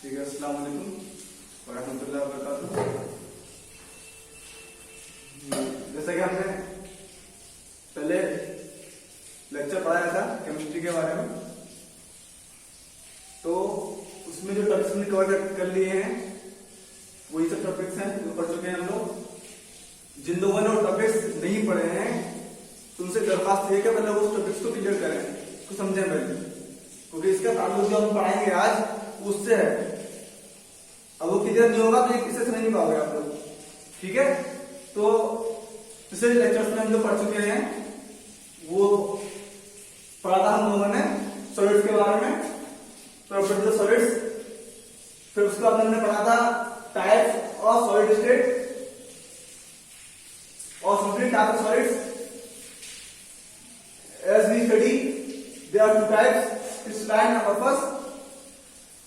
ठीक है, अस्सलाम वालेकुम व रहमतुल्लाहि व बरकातुहू। जैसा कि हमने पहले लेक्चर पढ़ाया था केमिस्ट्री के बारे में, तो उसमें जो टॉपिक्स हमने कवर कर लिए हैं वही सब टॉपिक्स हैं जो पढ़ चुके हैं हम लोग। जिन लोगों ने वो टॉपिक्स नहीं पढ़े हैं तुमसे दरखास्त है कि पहले उस टॉपिक्स को क्लियर करें, तो समझें पहले, क्योंकि इसका ताल्लुक जो हम पढ़ाएंगे आज उससे है। अब वो क्लियर नहीं होगा तो इसे समझ नहीं पाओगे आप लोग। ठीक है, तो पिछले लेक्चर्स में हम लोग पढ़ चुके हैं, वो पढ़ा था हम लोगों ने सॉलिड्स के बारे में, प्रॉपर्टीज ऑफ सॉलिड्स। फिर उसके बाद हमने पढ़ा था टाइप्स ऑफ सॉलिड स्टेट और solid type of solids. As we study, there are two types, crystalline and amorphous,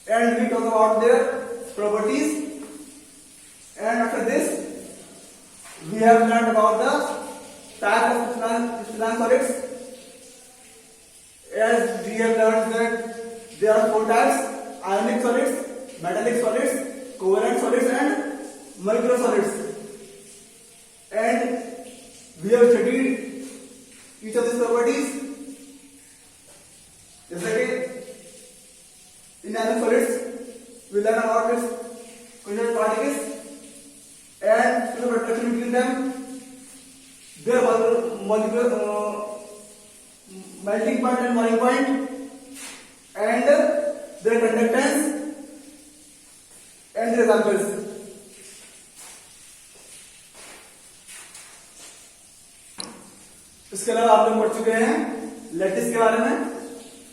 and we talk about their properties. And after this, we have learned about the type of crystalline solids. As we have learned that there are four types: ionic solids, metallic solids, covalent solids, and molecular solids. And we have studied each of these properties. जैसे कि in ionic solids we learn about its covalent particles and the attraction between them, their molecular melting point and boiling point, and their conductance and their resultants. इसके अलावा आप लोग पढ़ चुके हैं lattice के बारे में,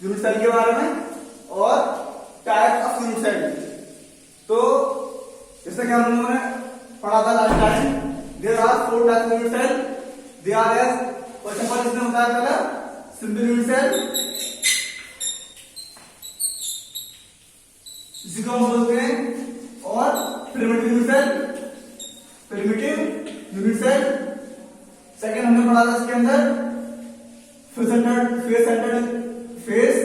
यूनिट सेल के बारे में और टाइप ऑफ यूनिट सेल। तो जैसे कि हम लोगों ने पढ़ा था last time, there are four types of unit cell. They are as first of all इसमें होता है पहला सिंपल यूनिट सेल, जिसको हम बोलते हैं, और primitive unit cell, primitive unit cell. Second हमने पढ़ा था इसके अंदर फेस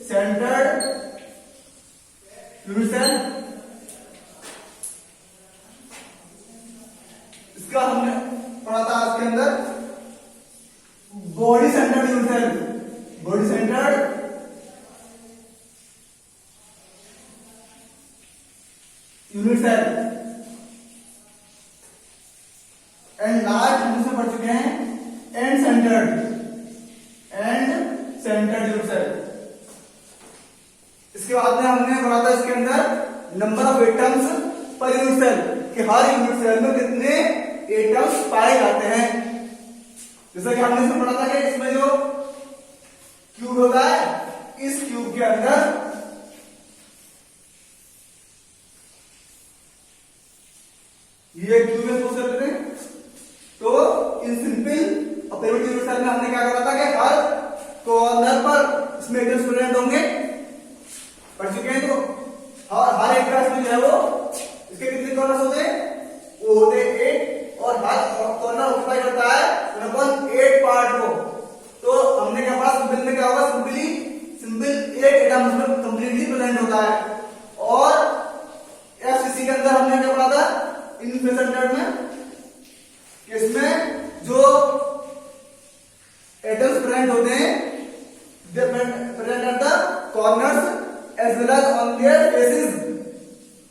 सेंटर्ड यूनिट सेल। इसका हमने पढ़ा था इसके अंदर body centred unit cell, body centred unit cell. And last हम इसमें पढ़ चुके हैं एंड सेंटर्ड यूनिट सेल। इसके बाद में हमने पढ़ा था इसके अंदर number of atoms per unit cell, कि हर यूनिट सेल में कितने एटम्स पाए जाते हैं। जैसा कि हमने इसमें पढ़ा था कि इसमें जो क्यूब होता है, इस क्यूब के अंदर ये क्यूब है सोच सकते हैं। तो इन सिंपल और प्रिमिटिव यूनिट सेल में हमने क्या करा था कि हर कॉर्नर पर इसमें एटम्स प्रेजेंट होंगे, पढ़ चुके हैं। तो हर एक क्लास में जो है वो इसके कितने कॉर्नर्स होते हैं, वो होते हैं 8, और हर कॉर्नर ऑक्यूपाई करता है 1/8 पार्ट को। तो हमने क्या पढ़ा, सिंपल में क्या होगा, सिंपल एक एटम उसमें कंप्लीटली प्रेजेंट होता है। और एफसीसी के अंदर हमने क्या पढ़ा था इन सेंटर्ड में, इसमें जो एटम्स प्रेजेंट होते हैं they present at the corners as well as on their faces.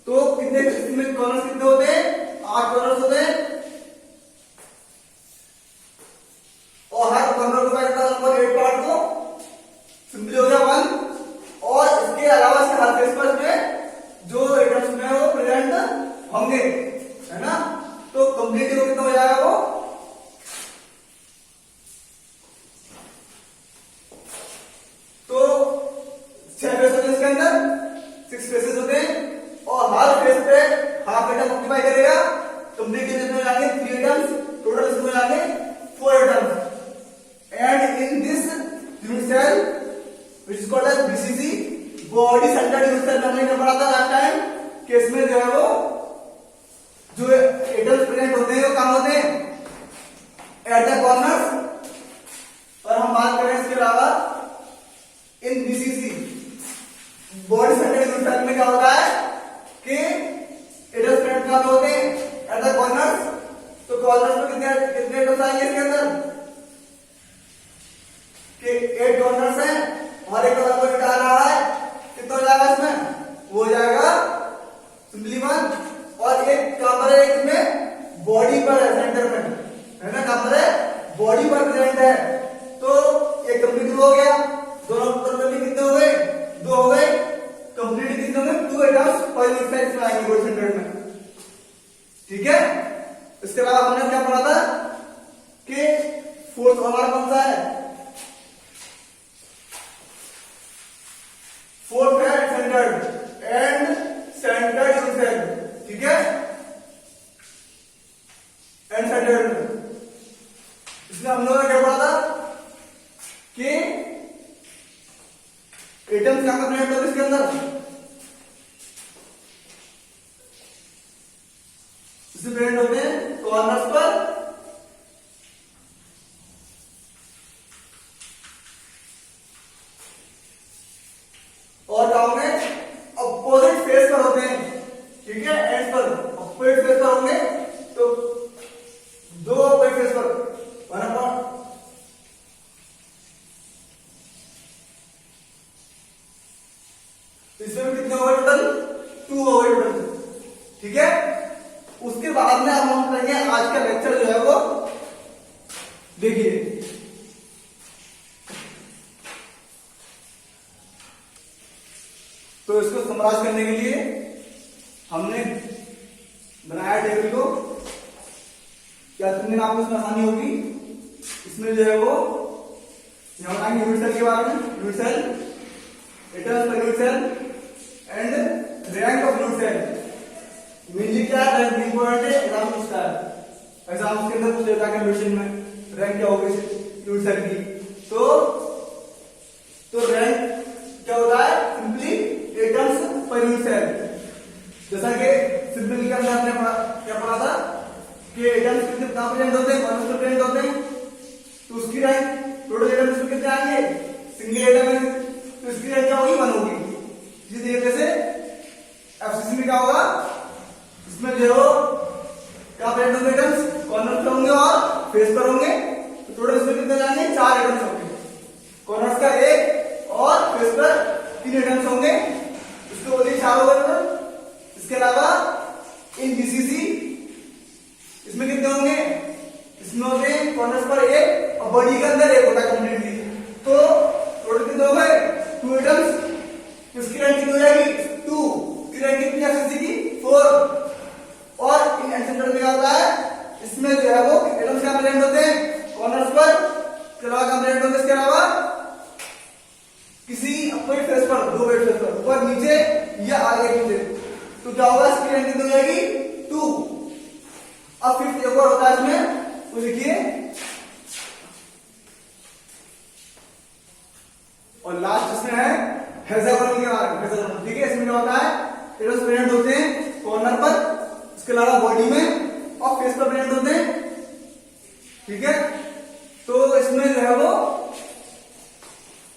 तो कितने इसमें कॉर्नर्स कितने होते हैं, 8 कॉर्नर्स होते हैं, और हर कॉर्नर को करता है 1/8 पार्ट को, सिंपली हो गया 1। और इसके अलावा इसके हर फेस पर में जो एटम्स में वो प्रेजेंट होंगे, है ना। तो कंप्लीटली वो कितना हो जाएगा, वो तो 6 फेस होते हैं इसके अंदर, 6 फेसेस होते हैं, और हर फेस पे हाफ एटम ऑक्यूपाई करेगा। कंप्लीटली कितने हो जाएंगे, 3 एटम्स, टोटल इसमें हो जाएंगे 4 atoms. And in this unit cell which is called as BCC, body centred unit cell, हमने क्या पढ़ा था लास्ट टाइम कि इसमें जो है वो जो एटम्स प्रेजेंट होते हैं वो कहां होते हैं, एट द कॉर्नर्स। और हम बात करें इसके अलावा इन BCC body centred unit cell में क्या होता है, कि एटम्स प्रेजेंट कहां पे होते हैं? Eight the corners. तो कॉर्नर्स में कितने कितने एटम्स आएंगे इसके अंदर? कि 8 कॉर्नर्स हैं और एक कॉर्नर को निकाल रहा है, कितना हो जाएगा इसमें? वो हो जाएगा सिंपली 1। और एक कहां पर है? इसमें बॉडी पर है, सेंटर में है ना, कहां पर है? बॉडी पर प्रेजेंट है। तो ये कंप्लीट हो गया। दोनों उत्तर में कितने हो गए? 2 हो गए। कंप्लीट कितने हो गए? 2 एटम्स पर यूनिट साइज में आएंगे बॉडी सेंटर में। ठीक है। इसके बाद हमने क्या पढ़ा था कि फोर्थ हमारा कौन सा है? फोर्थ है centred and centred unit cell. ठीक है, एंड सेंटर्ड। इसमें हम लोगों ने क्या पढ़ा था कि एटम्स क्या प्रेजेंट होते हैं इसके अंदर? इसमें प्रेजेंट होते हैं कॉर्नर्स पर और गांव में अपोजिट फेस पर होते हैं। ठीक है, एंड पर अपोजिट फेस पर होंगे। तो 2 अपोजिट फेस पर 1 अपॉन इसमें कितने हो गए टोटल? 2 हो गए टोटल। ठीक है, उसके बाद में अब हम करेंगे आज का लेक्चर जो है वो देखिए। तो इसको समराइज करने के लिए हमने बनाया टेबल को। क्या तुमने आपको इसमें आसानी होगी? इसमें जो है वो यहां बताएंगे यूनिट सेल के बारे में, unit cell, atoms per unit cell and rank of unit cell. Mainly क्या है? रैंक इंपॉर्टेंट है, एग्जाम पूछता है। एग्जाम के अंदर पूछ लेता है क्वेश्चन में रैंक क्या होगी यूनिट सेल की। तो रैंक क्या होता है? Simply atoms per unit cell. जैसा कि सिंपल के अंदर हमने क्या पढ़ा था कि एटम्स कितने कहां प्रेजेंट होते हैं? कॉर्नर्स पर प्रेजेंट होते हैं। तो उसकी रैंक टोटल एटम्स में कितने आएंगे? सिंगल एटम है तो इसकी रैंक क्या होगी? 1 होगी। इसी तरीके से एफसीसी में क्या होगा? इसमें जो क्या प्रेजेंट होंगे? एटम्स कॉर्नर पर होंगे और फेस पर होंगे। तो टोटल इसमें कितने जाएंगे? 4 एटम्स होंगे। कॉर्नर्स का 1 और फेस पर 3 एटम्स होंगे। इसको बोलिए 4 होगा टोटल। इसके अलावा इन बीसीसी इसमें कितने होंगे? इसमें होते हैं कॉर्नर्स पर 1 और बॉडी के अंदर 1 होता है कंप्लीटली। तो टोटल कितने हो गए? 2 एटम्स। इसकी रैंक कितनी हो जाएगी? 2। इसकी रैंक कितनी है एफसीसी की? 4। और इन सेंटर में क्या होता है? इसमें जो है वो एटम्स क्या प्रेजेंट होते हैं? कॉर्नर्स पर। इसके अलावा क्या प्रेजेंट होते हैं? इसके अलावा किसी अपोजिट फेस पर, 2 अपोजिट फेस पर, ऊपर नीचे या आगे पीछे। तो क्या होगा? इसकी रैंक कितनी हो जाएगी? 2। अब फिफ्थ एक और होता है इसमें, तो लिखिए। और लास्ट इसमें है हेक्सागोनल के बारे में, हेक्सागोनल। ठीक है, इसमें क्या होता है? एटम्स प्रेजेंट होते हैं कॉर्नर पर, इसके अलावा बॉडी में और फेस पर प्रेजेंट होते हैं। ठीक है, तो इसमें जो है वो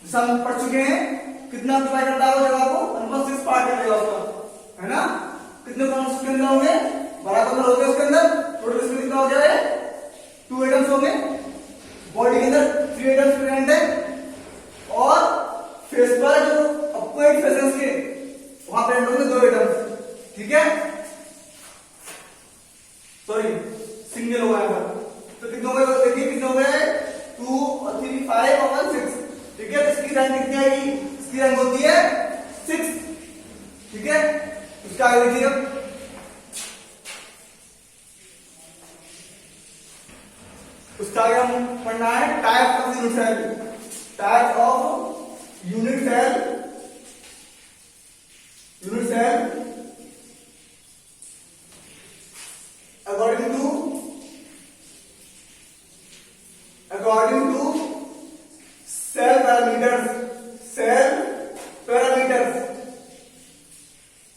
जैसा हम पढ़ चुके हैं, कितना अप्लाई करता है वो जगह को? 1/6 पार्ट लगेगा उसका, है ना। कितने कॉर्नर्स के अंदर होंगे? 12 कॉर्नर होंगे उसके अंदर। टोटल इसमें कितना हो जाए? 2 एटम्स होंगे। बॉडी के अंदर 3 एटम्स प्रेजेंट है और फेस पर जो अपोजिट फेसेस के वहां प्रेजेंट होंगे 2 एटम्स। ठीक है, सॉरी सिंगल हो गया। तो कितने हो गए? देखिए कितने हो गए? 2 और 3 5 और 1 6। ठीक है, इसकी रैंक कितनी आएगी? इसकी रैंक होती है 6। ठीक है, इसका आगे देखिए। उसका आगे हम पढ़ना है type of unit cell. Type of unit cell, unit cell according to cell parameters, cell parameters,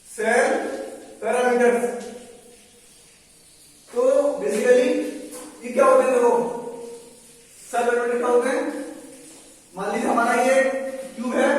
cell parameters। तो बेसिकली ये क्या होते हैं? देखो सेल पैरामीटर क्या होते हैं? मान लीजिए हमारा ये ट्यूब है,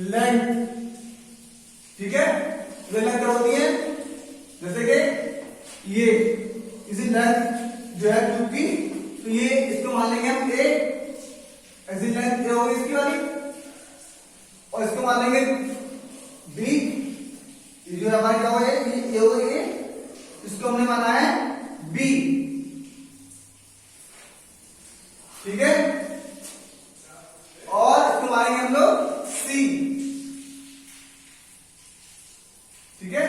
लेंथ, ठीक है। लेंथ क्या होती है, जैसे कि ये इसी लेंथ जो है क्यूब की, तो ये इसको मान लेंगे हम ए, ऐसी लेंथ ये होगी इसकी वाली, और इसको मान लेंगे बी, ये जो हमारा क्या होगा ये होगा ये, इसको हमने माना है बी, ठीक है। और इसको मानेंगे हम लोग सी, ठीक है।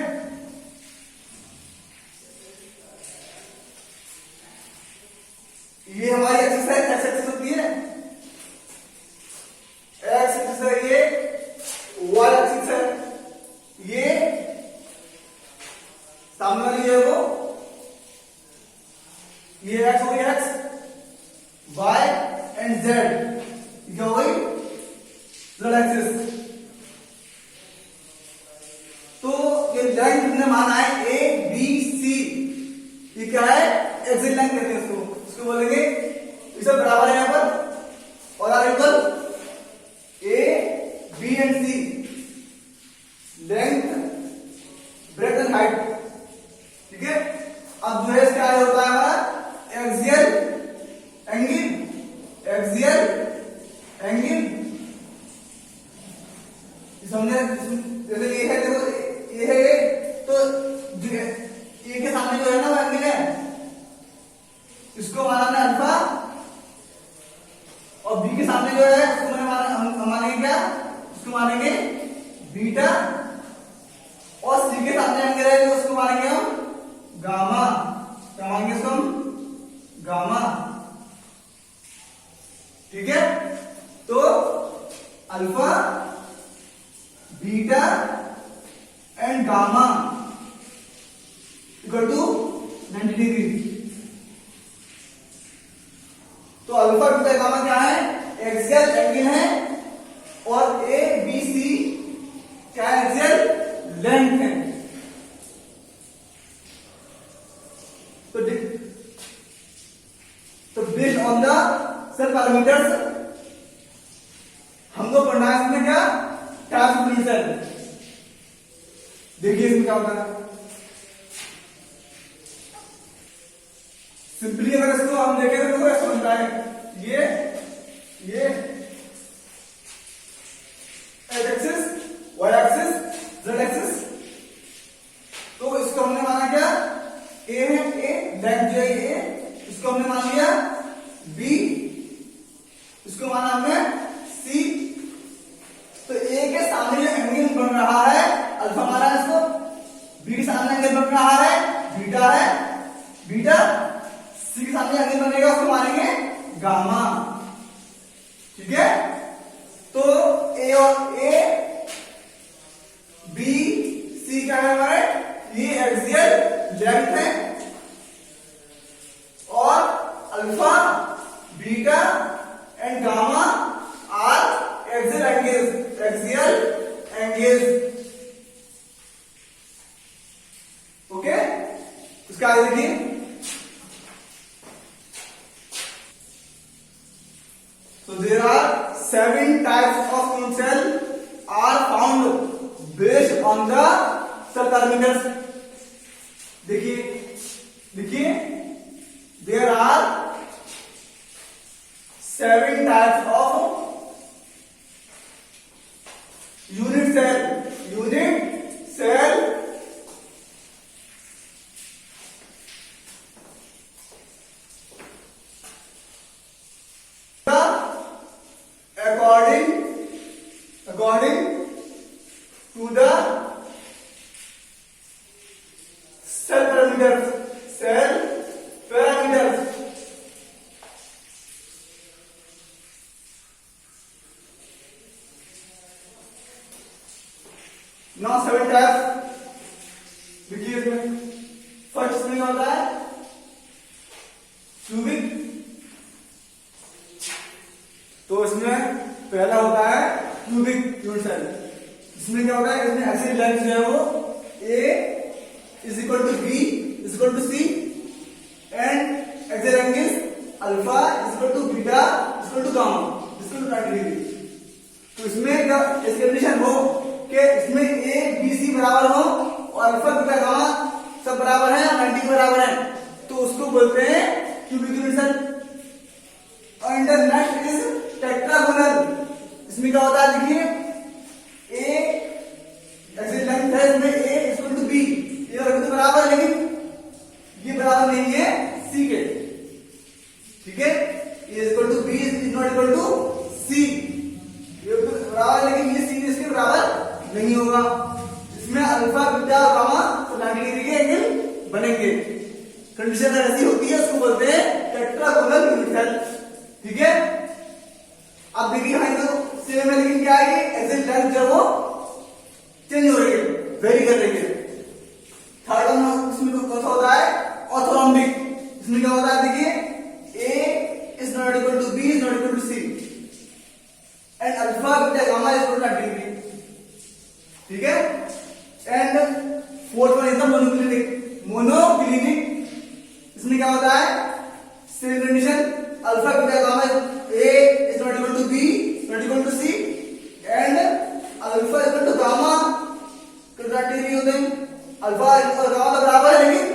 ये हमारी एक्सिस है, एक्स एक्सिस होती है, एक्स एक्सिस है, ये वाई एक्सिस है, ये सामने वाली है वो, ये एक्स हो गया एक्स, वाई एंड जेड, क्या हो गई जेड एक्सिस। तो ये लेंथ हमने माना है ए बी सी, ये क्या है एक्सिस लेंथ कहते हैं इसको, इसको बोलेंगे, ये सब बराबर है यहां पर, और are equal a b and c, length breadth and height, ठीक है। अब जो है क्या होता है हमारा एक्सियल एंगल, एक्सियल एंगल समझे, जैसे ये है, देखो ये है, तो ए के सामने जो है ना वो एंगल है, इसको माना हमने अल्फा, और बी के सामने जो है उसको मैंने हम मानेंगे क्या, उसको मानेंगे बीटा, और सी के सामने एंगल है जो उसको मानेंगे हम गामा, क्या मानेंगे इसको हम गामा, ठीक है। तो alpha beta and gamma equal to 90 degree. तो अल्फा बीटा गामा क्या है, एक्सियल एंगल है, और ए बी सी क्या है, एक्सियल लेंथ है। तो based on the cell parameters हमको पढ़ना है इसमें क्या, टाइप्स ऑफ सेल। देखिए इसमें क्या होता है, सिंपली अगर इसको हम देखें तो ऐसा बनता है, ये x axis, y axis, z axis. तो इसको हमने माना क्या, ए है, ए लेंथ जो है ए, इसको हमने मान लिया बी, इसको माना हमने सी। तो ए के सामने जो एंगल बन रहा है अल्फा माना है इसको, बी के सामने एंगल बन रहा है बीटा है, बीटा, सी के सामने एंगल बनेगा उसको मानेंगे गामा, ठीक है। तो ए और ए बी सी क्या है हमारे, ये एक्सियल लेंथ है, और alpha beta and gamma are axial angles, axial angles, okay. इसका आगे देखिए, so there are 7 types of cone cell are found based on the cell parameters। देखिए there are 7 types of unit cell according to the cell parameters। Now 7 types, देखिए इसमें first में होता है cubic, तो इसमें पहला होता है क्यूबिक यूनिट सेल। इसमें क्या होता है, इसमें ऐसी लेंथ जो है वो A is equal to B is equal to C and axial angle alpha is equal to beta is equal to gamma is equal to 90 degree. तो इसमें इस कंडीशन हो कि इसमें ए बी सी बराबर हो और अल्फा बीटा गामा सब बराबर है, 90 के बराबर है, तो उसको बोलते हैं cubic unit. Under next is tetragonal. इसमें क्या होता है देखिए, ए ऐसे लेंथ है इसमें ए इक्वल टू बी, ये तो बराबर है लेकिन ये बराबर नहीं है सी के, ठीक है, A equal to B is not equal to C, ये बराबर लेकिन ये सी इसके बराबर नहीं होगा। इसमें अल्फा बीटा और गामा तो 90 डिग्री के एंगल बनेंगे। कंडीशन ऐसी होती है, उसको बोलते हैं टेट्रागोनल यूनिट, ठीक है। अब देखिए भाई तो सेम है लेकिन क्या है कि ऐसे लेंथ जो वो चेंज हो रही है, वेरी कर रही है। थर्ड वन इसमें कौन सा होता है, ऑर्थोरॉम्बिक। इसमें क्या होता है देखिए, A is not equal to B is not equal to C and alpha beta gamma is equal to 90 degree, ठीक है। And fourth one is the monoclinic. Monoclinic इसमें क्या होता है, same condition, alpha beta gamma A is not equal to B not equal to C and alpha equal to gamma, degree होते हैं, alpha और gamma बराबर है लेकिन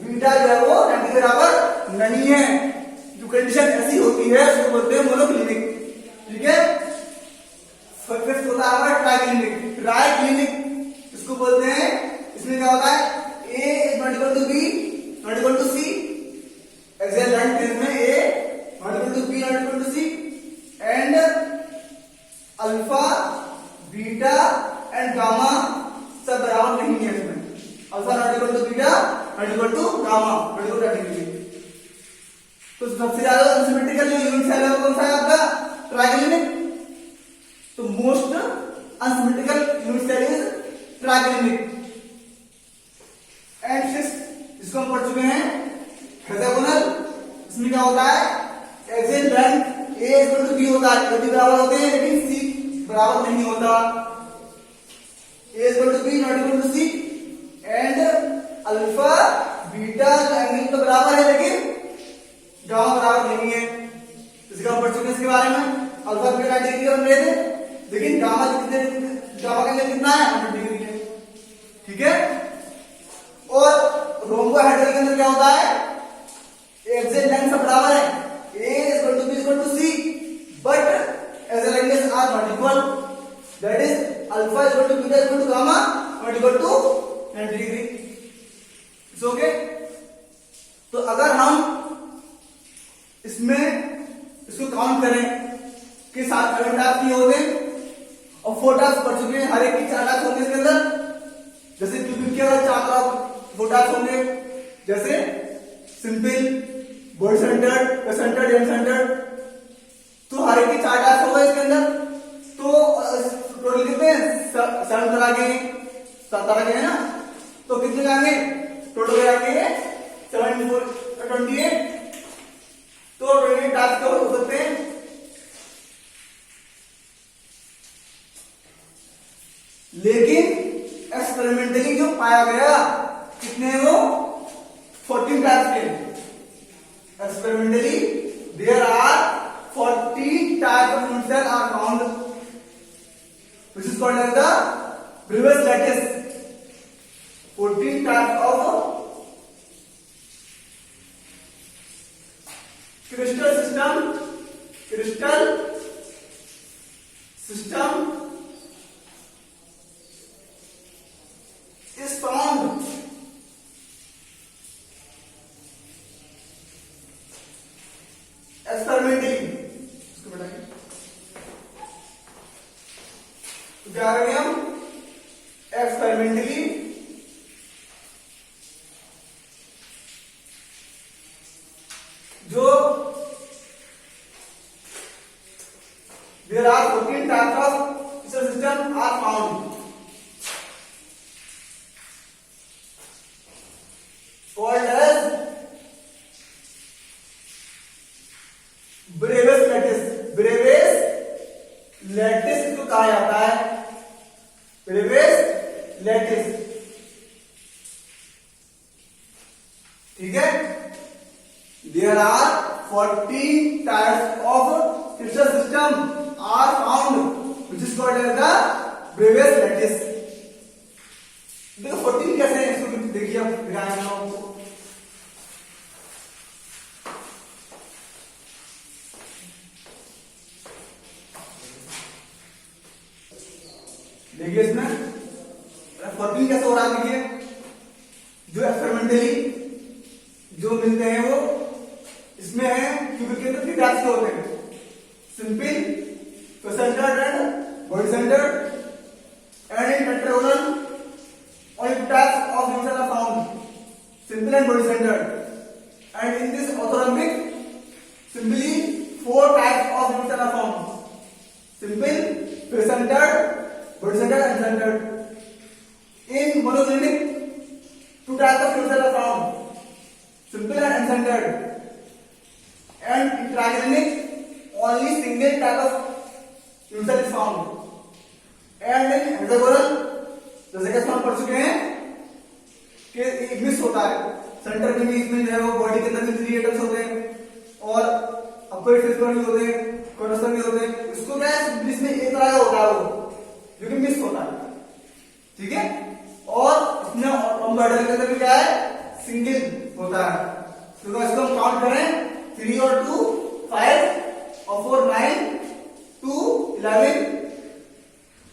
बीटा जो है वो 90 के बराबर नहीं है। जो कंडीशन ऐसी होती है उसको बोलते हैं मोनोक्लिनिक, ठीक है। फिफ्थ होता है ट्राइक्लिनिक। ट्राइक्लिनिक इसको बोलते हैं, इसमें क्या होता है, A is not equal to B not equal to C, excellent इसमें A not equal to B not equal to C and alpha beta and gamma सब बराबर नहीं है। इसमें alpha not equal to beta not equal to gamma not equal to 90 degree. तो सबसे ज्यादा unsymmetrical जो यूनिट सेल है वो कौन सा है आपका, ट्राइक्लिनिक। तो most unsymmetrical unit cell is triclinic. And sixth इसको हम पढ़ चुके हैं, हेक्सागोनल। इसमें क्या होता है, axial length a equal to b होता है, कभी बराबर होते हैं लेकिन सी बराबर नहीं होता। A equal to B not equal to C and alpha beta angle तो बराबर है लेकिन गामा बराबर नहीं है। इसका हम पढ़ चुके हैं इसके बारे में, अल्फा बीटा 90 डिग्री बन रहे थे लेकिन गामा गामा का एंगल कितना है, 100 डिग्री है, ठीक है। और रोम्बोहेड्रल के अंदर क्या होता है, एक्सियल लेंथ सब बराबर है, a equal to b equal to c but axial angles are not equal, that is alpha equal to beta equal to gamma not equal to 90 degree. It's okay. तो अगर हम इसमें इसको काउंट करें कि 7 टास्क किए होते हैं और 4 टास्क पढ़ चुके हैं, हर एक की 4 टास्क होंगे इसके अंदर। जैसे क्यूबिक के अगर 4 टास्क होंगे, जैसे simple, body centred, centred, and centred, तो हर एक की 4 टास्क होगा इसके अंदर। तो टोटल कितने 7 तरह के, 7 तरह के है ना, तो कितने आएंगे टोटल आएंगे 7 4 28। तो 28 टास्क हो सकते हैं। लेकिन एक्सपेरिमेंटली जो पाया गया कितने वो 14 टास्क के। Experimentally, there are 14 types of unit cell are found, which is called as the Bravais lattice. 14 types of crystal system is found experimentally. इसको बताइए तो क्या करेंगे हम, एक्सपेरिमेंटली जो there are 14 types of system are found, called as Bravais lattice. Bravais lattice इसको कहा जाता है, ब्रेवेस लैटिस, ठीक है। There are 14 types of crystal system are found, which is called as the Bravais lattice. देखो 14 कैसे है इसको देखिए आप, दिखाया मैंने आपको। देखिए इसमें 14 कैसे हो रहा है, देखिए जो एक्सपेरिमेंटली जो मिलते हैं वो इसमें है, क्यूबिक के अंदर 3 टाइप्स के होते हैं, simple, centred and body centred, and in tetragonal only 2 types of units are found, simple and body centered, and in this orthorhombic simply 4 types of units are found, simple, face centered, body centered and centered. In monoclinic 2 types of units are found, simple and uncentered, and in trigonic only single type of unit is found. And hexagonal जैसे कि हम पढ़ चुके हैं कि एक miss होता है, सेंटर में भी इसमें जो है वो बॉडी के अंदर 3 एटम्स होते हैं और अपर फेस पर भी होते हैं, कॉर्नर भी होते हैं। इसको क्या है, इसमें एक तरह का होता है वो जो कि मिस होता है, ठीक है। और इसमें ऑर्बिटल के अंदर भी क्या है, सिंगल होता है। तो इसको हम काउंट करें 3 और 2 5 और 4 9 2 11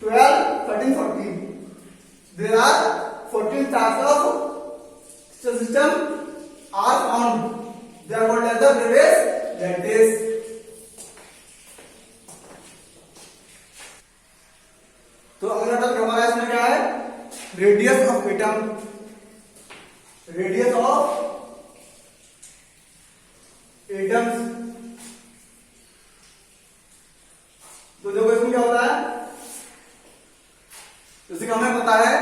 12, 13, 14. There are 14 types of system are found. They are called as the Bravais lattice. तो अगला टॉपिक हमारा इसमें क्या है, radius of atom. Radius of atoms. तो देखो इसमें क्या होता है, जैसे कि हमें पता है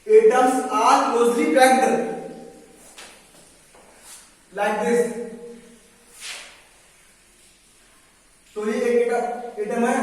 atoms are closely packed like this. तो ये एक एटम है